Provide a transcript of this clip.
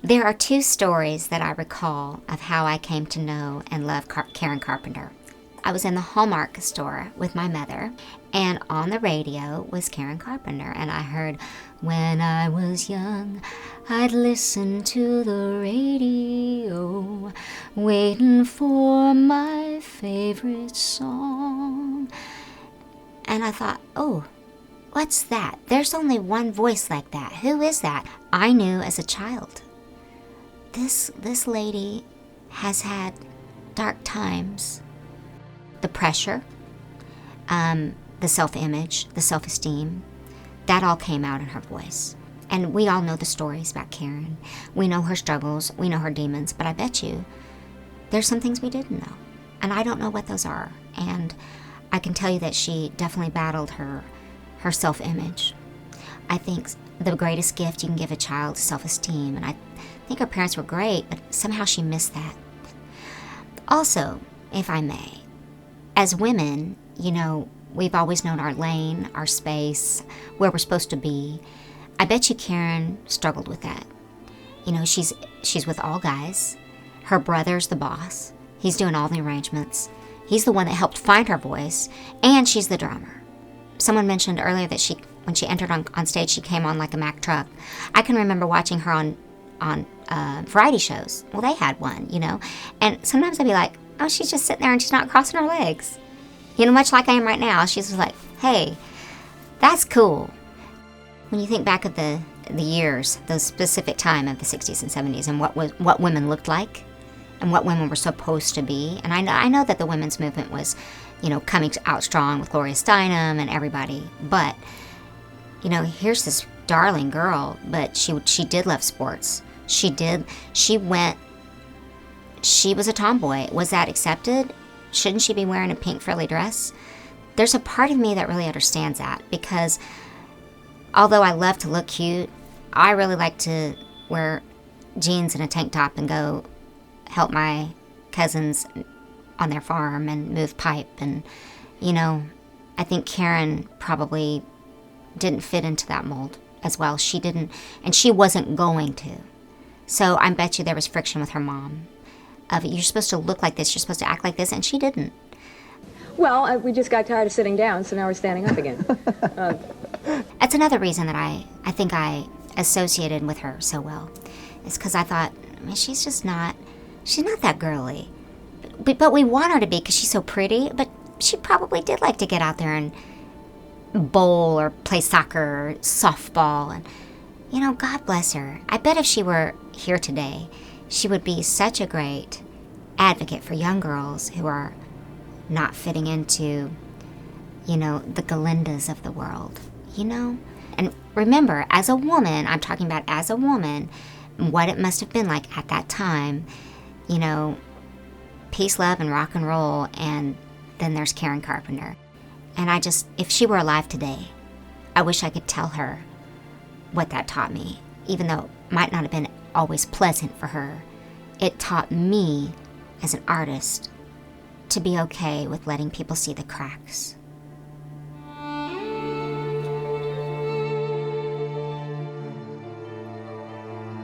There are two stories that I recall of how I came to know and love Karen Carpenter. I was in the Hallmark store with my mother, and on the radio was Karen Carpenter, and I heard, "When I was young, I'd listen to the radio, waiting for my favorite song." And I thought, oh, what's that? There's only one voice like that. Who is that? I knew as a child. This lady has had dark times. The pressure, the self-image, the self-esteem, that all came out in her voice. And we all know the stories about Karen. We know her struggles, we know her demons, but I bet you there's some things we didn't know. And I don't know what those are. And I can tell you that she definitely battled her self-image. I think the greatest gift you can give a child is self-esteem, and I think her parents were great, but somehow she missed that. Also, if I may, as women, we've always known our lane, our space, where we're supposed to be. I bet you Karen struggled with that. She's with all guys. Her brother's the boss. He's doing all the arrangements. He's the one that helped find her voice, and she's the drummer. Someone mentioned earlier that when she entered on stage, she came on like a Mack truck. I can remember watching her on variety shows. Well, they had one, and sometimes I'd be like, oh, she's just sitting there and she's not crossing her legs. Much like I am right now. She's just like, hey, that's cool. When you think back of the years, those specific time of the 60s and 70s, and what women looked like and what women were supposed to be. And I know that the women's movement was, coming out strong with Gloria Steinem and everybody. But, here's this darling girl, but she did love sports. She was a tomboy. Was that accepted? Shouldn't she be wearing a pink frilly dress? There's a part of me that really understands that, because although I love to look cute, I really like to wear jeans and a tank top and go help my cousins on their farm and move pipe. And, I think Karen probably didn't fit into that mold as well. She didn't, and she wasn't going to. So I bet you there was friction with her mom. You're supposed to look like this, you're supposed to act like this, and she didn't. Well, we just got tired of sitting down, so now we're standing up again. That's another reason that I think I associated with her so well. It's because I thought, she's not that girly. But we want her to be because she's so pretty, but she probably did like to get out there and bowl or play soccer or softball. And, God bless her. I bet if she were here today, she would be such a great advocate for young girls who are not fitting into, the Galindas of the world, And remember, as a woman, I'm talking about as a woman, what it must have been like at that time, peace, love, and rock and roll, and then there's Karen Carpenter. And if she were alive today, I wish I could tell her what that taught me, even though it might not have been always pleasant for her. It taught me, as an artist, to be okay with letting people see the cracks.